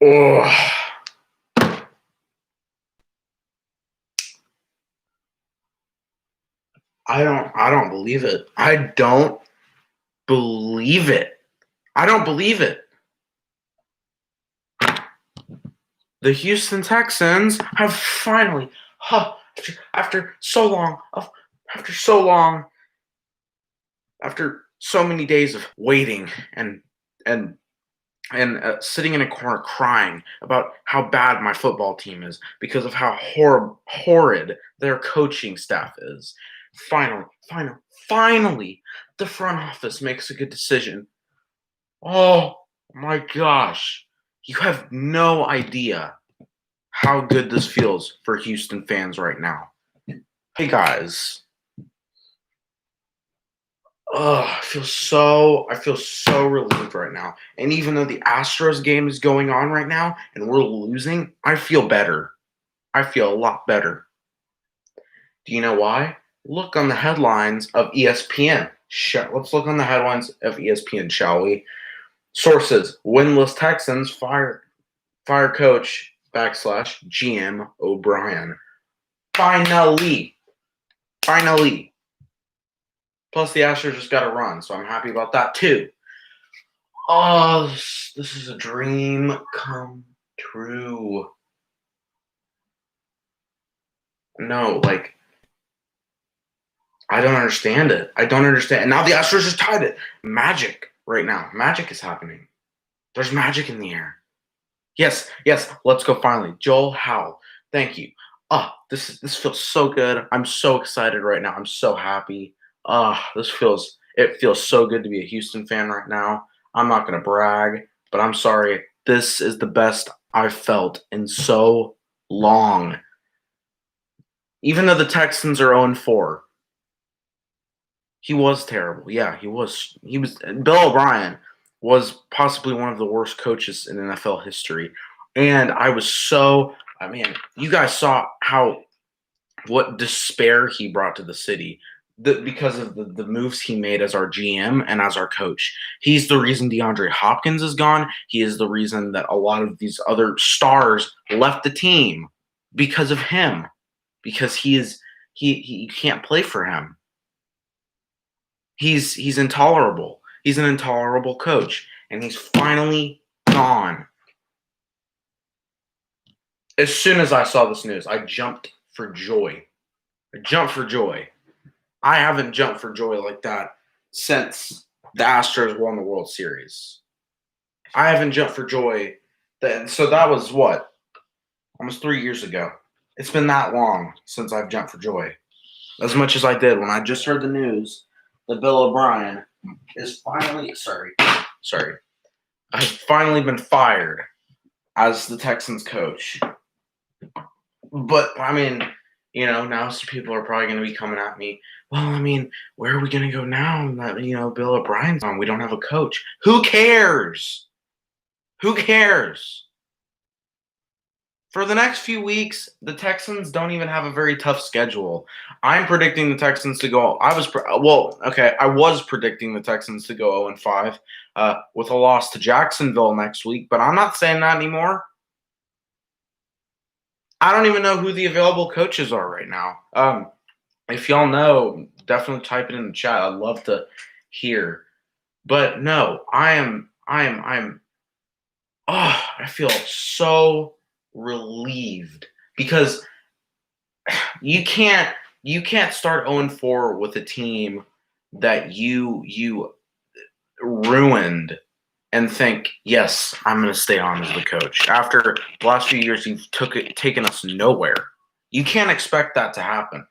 Oh, I don't believe it. I don't believe it. I don't believe it. The Houston Texans have finally, after so long, after so long, after so many days of waiting and sitting in a corner crying about how bad my football team is because of how horrid their coaching staff is. Finally, finally, the front office makes a good decision. Oh my gosh. You have no idea how good this feels for Houston fans right now. Hey guys. I feel so relieved right now. And even though the Astros game is going on right now and we're losing, I feel better. I feel a lot better. Do you know why? Look on the headlines of ESPN. Let's look on the headlines of ESPN, shall we? Sources: Winless Texans fire coach backslash GM O'Brien. Finally. Finally. Plus, the Astros just got a run, so I'm happy about that too. Oh, this is a dream come true. No, like, I don't understand it. I don't understand. And now the Astros just tied it. Magic right now. Magic is happening. There's magic in the air. Yes, let's go finally. Joel Howell, thank you. This feels so good. I'm so excited right now. I'm so happy. It feels so good to be a Houston fan right now. I'm not gonna brag, but I'm sorry. This is the best I've felt in so long. Even though the Texans are 0-4, he was terrible. Yeah, he was. Bill O'Brien was possibly one of the worst coaches in NFL history. And I mean, you guys saw what despair he brought to the city because of the moves he made as our GM and as our coach. He's the reason DeAndre Hopkins is gone. He is the reason that a lot of these other stars left the team because of him. Because he can't play for him. He's intolerable. He's an intolerable coach, and he's finally gone. As soon as I saw this news, I jumped for joy. I jumped for joy. I haven't jumped for joy like that since the Astros won the World Series. I haven't jumped for joy. So that was what? Almost 3 years ago. It's been that long since I've jumped for joy. As much as I did when I just heard the news that Bill O'Brien is finally has finally been fired as the Texans coach. But I mean, now some people are probably going to be coming at me. Well, I mean, where are we going to go now that Bill O'Brien's on? We don't have a coach. Who cares? Who cares? For the next few weeks, the Texans don't even have a very tough schedule. I'm predicting the Texans to go. I was predicting the Texans to go 0-5 with a loss to Jacksonville next week, but I'm not saying that anymore. I don't even know who the available coaches are right now. If y'all know, definitely type it in the chat. I'd love to hear. But no, I feel so relieved because you can't start 0-4 with a team that you ruined and think, yes, I'm going to stay on as the coach. After the last few years, you've taken us nowhere. You can't expect that to happen.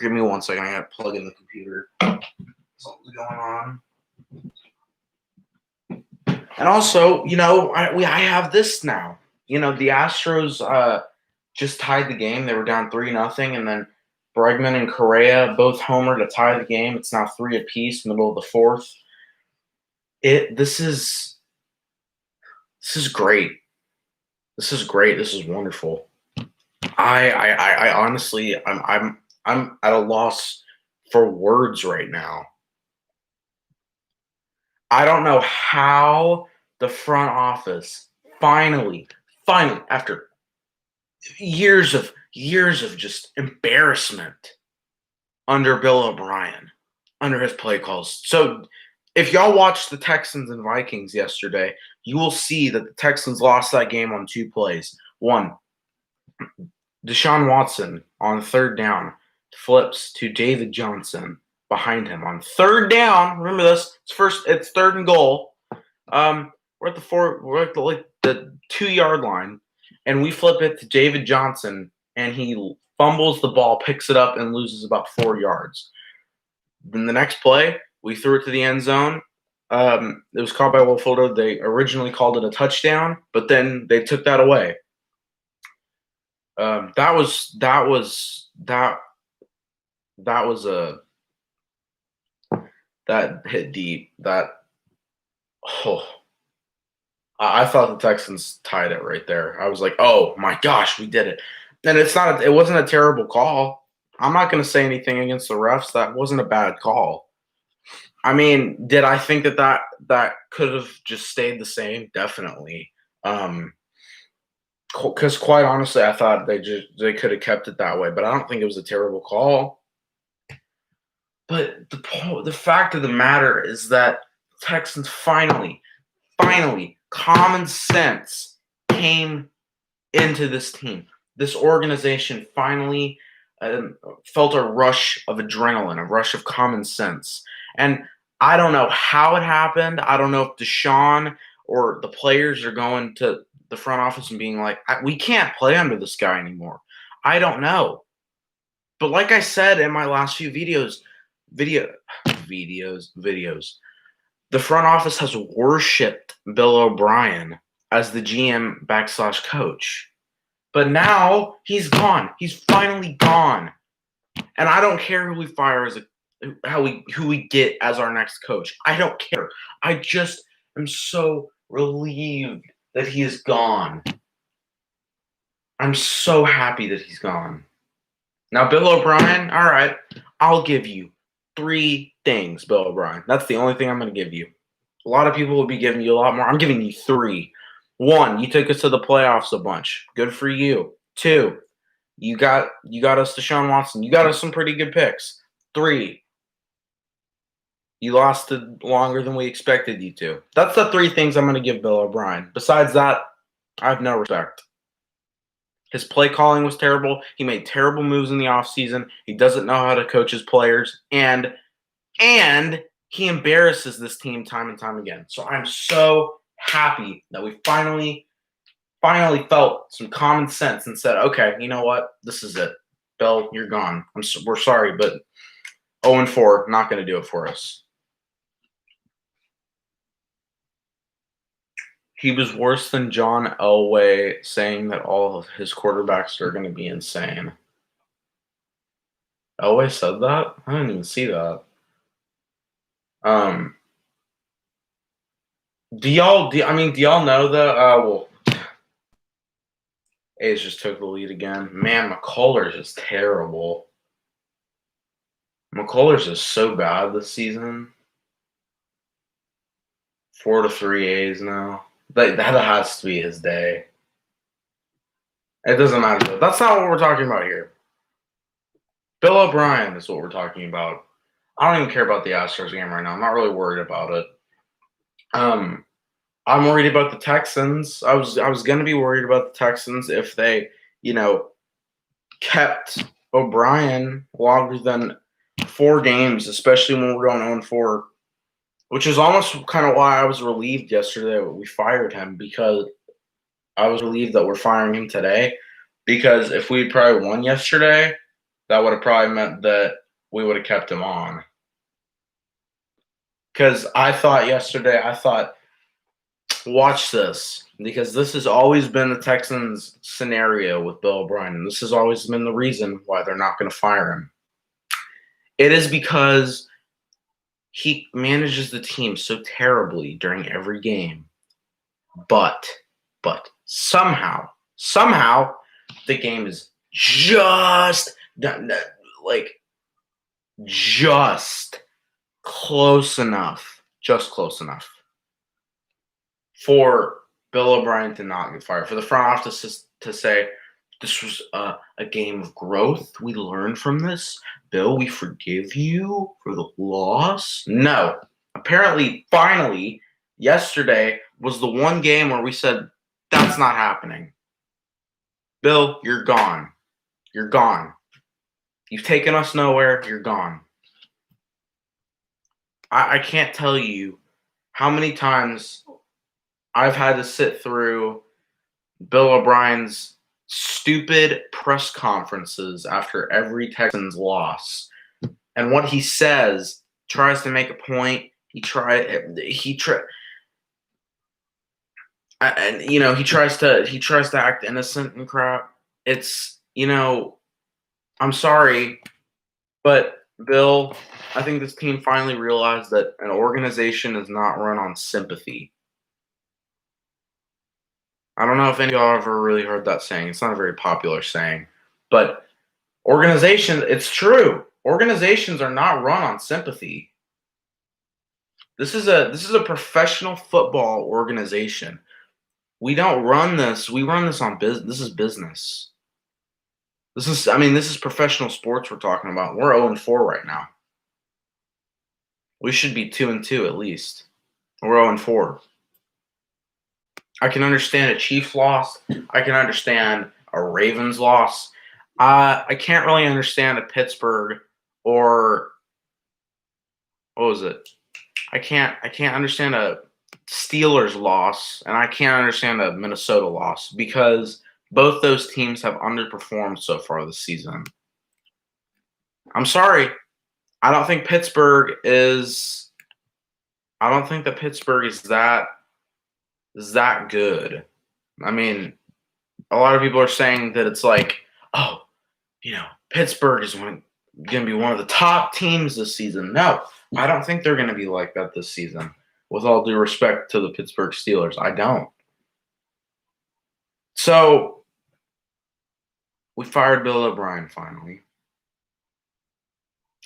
Give me 1 second. I got to plug in the computer. Something's going on. And also, I have this now. The Astros just tied the game. They were down 3-0, and then Bregman and Correa both homer to tie the game. It's now 3 apiece, middle of the fourth. This is great. This is great. This is wonderful. I honestly, I'm at a loss for words right now. I don't know how the front office finally finally, after years of just embarrassment under Bill O'Brien, under his play calls. So if y'all watched the Texans and Vikings yesterday, you will see that the Texans lost that game on 2 plays. One, Deshaun Watson on 3rd down flips to David Johnson behind him on 3rd down. Remember this? It's 3rd and goal. We're at the 2-yard line, and we flip it to David Johnson, and he fumbles the ball, picks it up, and loses about 4 yards. Then the next play, we threw it to the end zone. It was called by Will Fuller. They originally called it a touchdown, but then they took that away. That hit deep. I thought the Texans tied it right there. I was like, oh my gosh, we did it. And it wasn't a terrible call. I'm not going to say anything against the refs. That wasn't a bad call. I mean, did I think that could have just stayed the same? Definitely. Because quite honestly, I thought they could have kept it that way, but I don't think it was a terrible call. But the fact of the matter is that Texans finally, common sense came into this team. This organization finally felt a rush of adrenaline, a rush of common sense. And I don't know how it happened. I don't know if Deshaun or the players are going to the front office and being like, we can't play under this guy anymore. I don't know. But like I said in my last few videos, the front office has worshipped Bill O'Brien as the GM / coach. But now he's gone. He's finally gone. And I don't care who we fire who we get as our next coach. I don't care. I just am so relieved that he is gone. I'm so happy that he's gone. Now, Bill O'Brien, all right, I'll give you 3 things, Bill O'Brien. That's the only thing I'm going to give you. A lot of people will be giving you a lot more. I'm giving you 3. 1, you took us to the playoffs a bunch. Good for you. 2, you got us Deshaun Watson. You got us some pretty good picks. 3, you lasted longer than we expected you to. That's the 3 things I'm going to give Bill O'Brien. Besides that, I have no respect. His play calling was terrible. He made terrible moves in the offseason. He doesn't know how to coach his players. And he embarrasses this team time and time again. So I'm so happy that we finally felt some common sense and said, okay, you know what? This is it. Bill, you're gone. We're sorry, but 0-4, not going to do it for us. He was worse than John Elway saying that all of his quarterbacks are going to be insane. Elway said that? I didn't even see that. Do y'all know that? A's just took the lead again. Man, McCullers is terrible. McCullers is so bad this season. 4-3 A's now. That has to be his day. It doesn't matter though. That's not what we're talking about here. Bill O'Brien is what we're talking about. I don't even care about the Astros game right now. I'm not really worried about it. I'm worried about the Texans. I was going to be worried about the Texans if they, kept O'Brien longer than 4 games, especially when we're going 0-4, which is almost kind of why I was relieved yesterday that we fired him, because I was relieved that we're firing him today, because if we'd probably won yesterday, that would have probably meant that we would have kept him on. Because I thought, watch this, because this has always been the Texans' scenario with Bill O'Brien, and this has always been the reason why they're not going to fire him. It is because he manages the team so terribly during every game, but somehow the game is just close enough for Bill O'Brien did not get fired. For the front office to say this was a game of growth, we learned from this. Bill, we forgive you for the loss. No. Apparently, finally, yesterday was the one game where we said, that's not happening. Bill, you're gone. You're gone. You've taken us nowhere. You're gone. I can't tell you how many times I've had to sit through Bill O'Brien's stupid press conferences after every Texans loss. And what he says tries to make a point. He tries to act innocent and crap. It's, I'm sorry, but Bill, I think this team finally realized that an organization is not run on sympathy. I don't know if any of y'all ever really heard that saying. It's not a very popular saying, but it's true. Organizations are not run on sympathy. This is a professional football organization. We don't run this. We run this on business. This is business. This is professional sports we're talking about. We're 0-4 right now. We should be 2-2 at least. We're 0-4. I can understand a Chiefs loss. I can understand a Ravens loss. I can't really understand a Pittsburgh or what was it? I can't understand a Steelers loss, and I can't understand a Minnesota loss because both those teams have underperformed so far this season. I'm sorry. I don't think that Pittsburgh is that good. I mean, a lot of people are saying that it's like, oh, Pittsburgh is going to be one of the top teams this season. No, I don't think they're going to be like that this season. With all due respect to the Pittsburgh Steelers, I don't. So, we fired Bill O'Brien finally.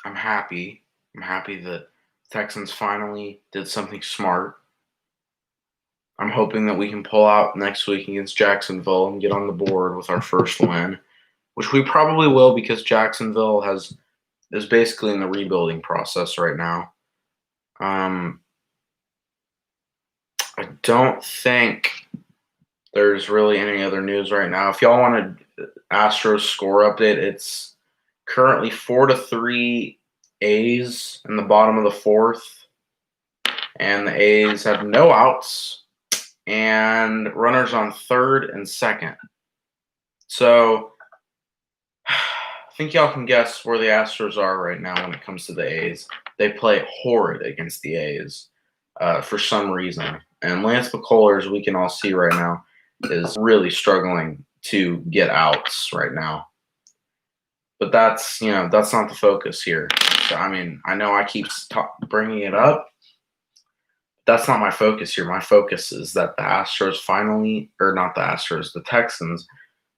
I'm happy. I'm happy that Texans finally did something smart. I'm hoping that we can pull out next week against Jacksonville and get on the board with our first win, which we probably will because Jacksonville is basically in the rebuilding process right now. I don't think there's really any other news right now. If y'all want an Astros score update, it's currently 4-3 A's in the bottom of the fourth, and the A's have no outs and runners on third and second. So I think y'all can guess where the Astros are right now when it comes to the A's. They play horrid against the A's for some reason. And Lance McCullers, we can all see right now, is really struggling to get outs right now. But that's not the focus here. So, I know I keep bringing it up. That's not my focus here. My focus is that the Texans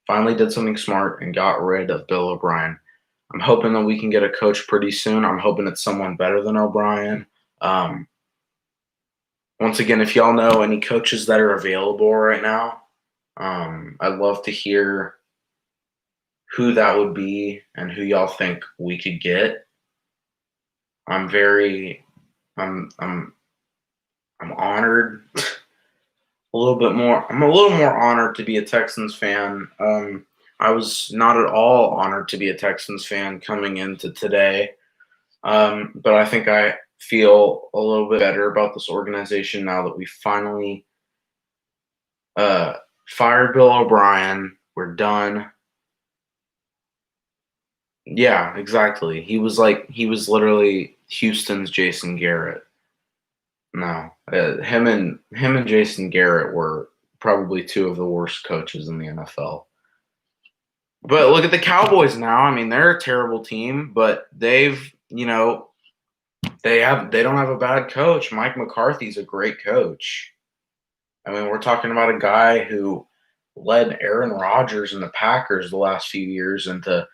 finally did something smart and got rid of Bill O'Brien. I'm hoping that we can get a coach pretty soon. I'm hoping it's someone better than O'Brien. Once again, if y'all know any coaches that are available right now, I'd love to hear who that would be and who y'all think we could get. I'm honored. I'm a little more honored to be a Texans fan. I was not at all honored to be a Texans fan coming into today. But I think I feel a little bit better about this organization now that we finally fired Bill O'Brien. We're done. Yeah, exactly. He was literally Houston's Jason Garrett. No, him and Jason Garrett were probably two of the worst coaches in the NFL. But look at the Cowboys now. They're a terrible team, but they've, they don't have a bad coach. Mike McCarthy's a great coach. We're talking about a guy who led Aaron Rodgers and the Packers the last few years into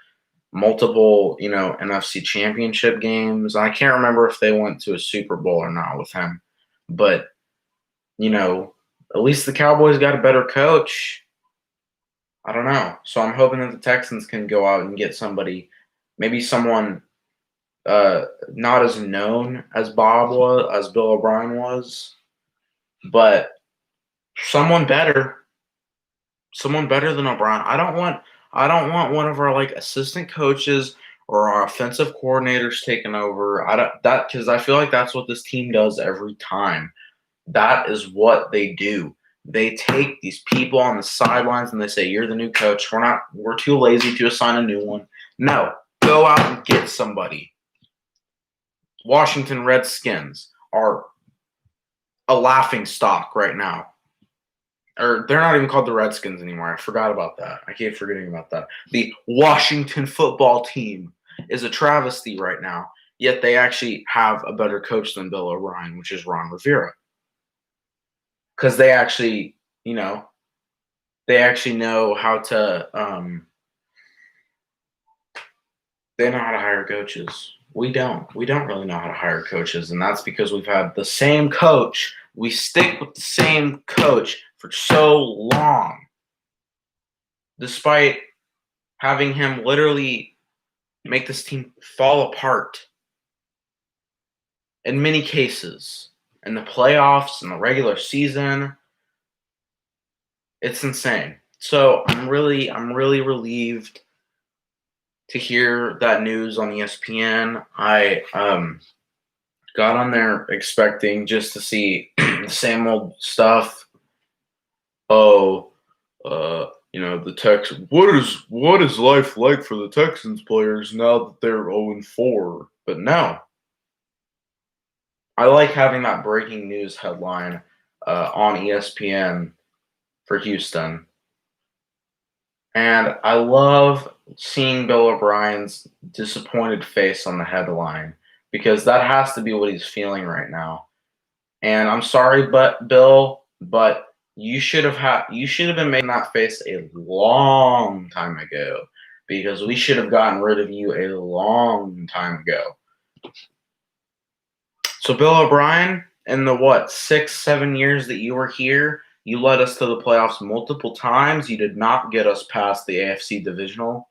multiple, NFC championship games. I can't remember if they went to a Super Bowl or not with him. But, At least the Cowboys got a better coach. I don't know. So I'm hoping that the Texans can go out and get somebody, maybe someone not as known as Bill O'Brien was, but someone better. Someone better than O'Brien. I don't want one of our like assistant coaches or our offensive coordinators taking over. I don't that because I feel like that's what this team does every time. That is what they do. They take these people on the sidelines and they say, "You're the new coach. We're too lazy to assign a new one." No, go out and get somebody. Washington Redskins are a laughing stock right now. Or they're not even called the Redskins anymore. I forgot about that. I keep forgetting about that. The Washington football team is a travesty right now, yet they actually have a better coach than Bill O'Brien, which is Ron Rivera. Because they actually, they actually know how to they know how to hire coaches. We don't. We don't really know how to hire coaches, and that's because we've had the same coach. We stick with the same coach for so long, despite having him literally make this team fall apart in many cases. In the playoffs, in the regular season, it's insane. So I'm really relieved to hear that news on ESPN. I got on there expecting just to see the same old stuff. Oh, the Texans. What is life like for the Texans players now that they're 0-4? But no, I like having that breaking news headline on ESPN for Houston, and I love seeing Bill O'Brien's disappointed face on the headline because that has to be what he's feeling right now. And I'm sorry, but Bill, but you should have been making that face a long time ago because we should have gotten rid of you a long time ago. So Bill O'Brien, in the 6-7 years that you were here, you led us to the playoffs multiple times. You did not get us past the AFC divisional.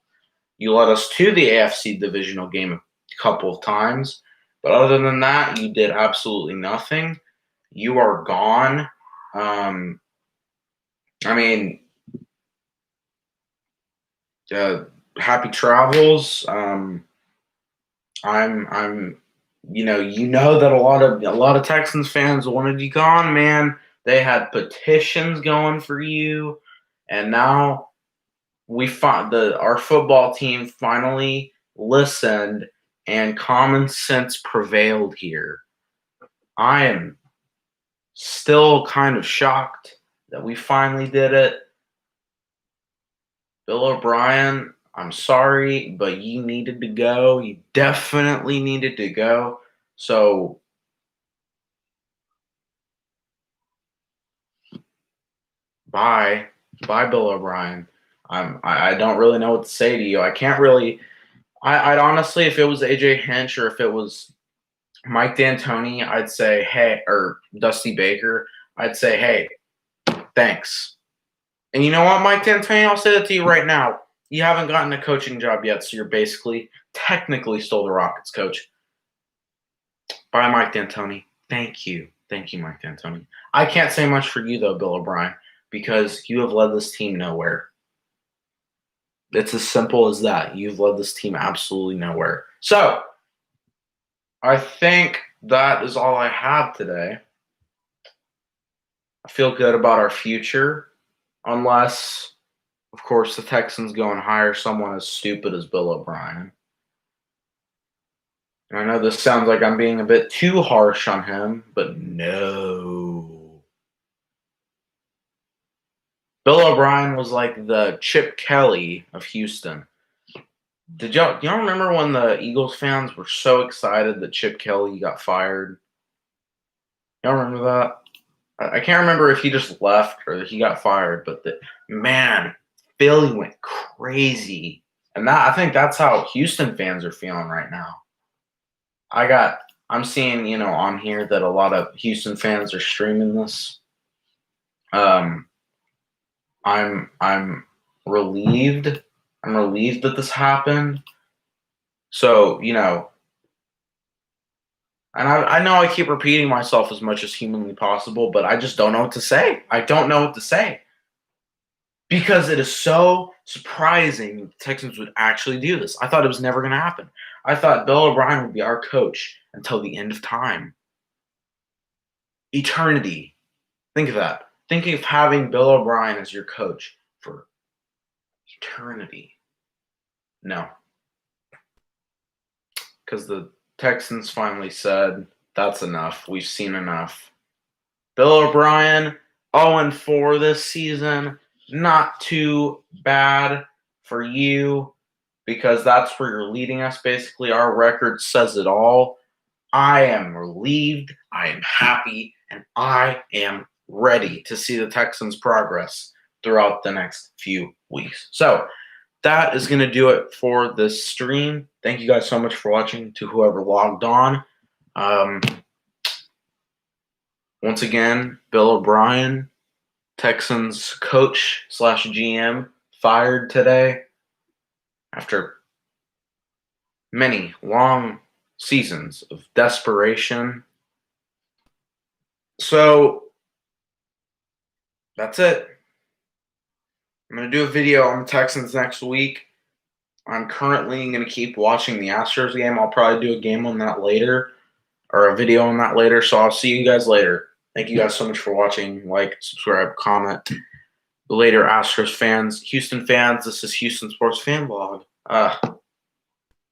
You led us to the AFC divisional game a couple of times. But other than that, you did absolutely nothing. You are gone. Happy travels. I'm that a lot of Texans fans wanted you gone, man. They had petitions going for you, and now our football team finally listened, and common sense prevailed here. I am still kind of shocked that we finally did it. Bill O'Brien, I'm sorry, but you needed to go. You definitely needed to go. So bye, Bill O'Brien. I don't really know what to say to you. I can't really. I'd honestly, if it was AJ Hinch or if it was Mike D'Antoni, I'd say hey, or Dusty Baker, I'd say hey, thanks. And you know what, Mike D'Antoni, I'll say that to you right now. You haven't gotten a coaching job yet, so you're basically technically still the Rockets coach. Bye, Mike D'Antoni. Thank you, Mike D'Antoni. I can't say much for you though, Bill O'Brien, because you have led this team nowhere. It's as simple as that. You've led this team absolutely nowhere. So, I think that is all I have today. I feel good about our future, unless, of course, the Texans go and hire someone as stupid as Bill O'Brien. And I know this sounds like I'm being a bit too harsh on him, but no. Bill O'Brien was like the Chip Kelly of Houston. Y'all remember when the Eagles fans were so excited that Chip Kelly got fired? Y'all remember that? I can't remember if he just left or that he got fired, but man, Philly went crazy. And I think that's how Houston fans are feeling right now. I'm seeing, on here that a lot of Houston fans are streaming this. Um, I'm relieved. I'm relieved that this happened. So, and I know I keep repeating myself as much as humanly possible, but I just don't know what to say. I don't know what to say. Because it is so surprising the Texans would actually do this. I thought it was never going to happen. I thought Bill O'Brien would be our coach until the end of time. Eternity. Think of that. Think of having Bill O'Brien as your coach for eternity. No. Because the Texans finally said, that's enough. We've seen enough. Bill O'Brien, 0-4 this season. Not too bad for you because that's where you're leading us. Basically, our record says it all. I am relieved, I am happy, and I am ready to see the Texans' progress throughout the next few weeks. So that is going to do it for this stream. Thank you guys so much for watching, to whoever logged on. Once again, Bill O'Brien, Texans coach / GM, fired today after many long seasons of desperation. So that's it. I'm going to do a video on the Texans next week. I'm currently going to keep watching the Astros game. I'll probably do a game on that later, or a video on that later. So I'll see you guys later. Thank you guys so much for watching. Like, subscribe, comment. Later, Astros fans, Houston fans, this is Houston Sports Fan Blog.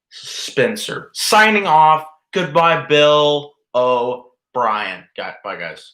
Spencer signing off. Goodbye, Bill O'Brien. Bye, guys.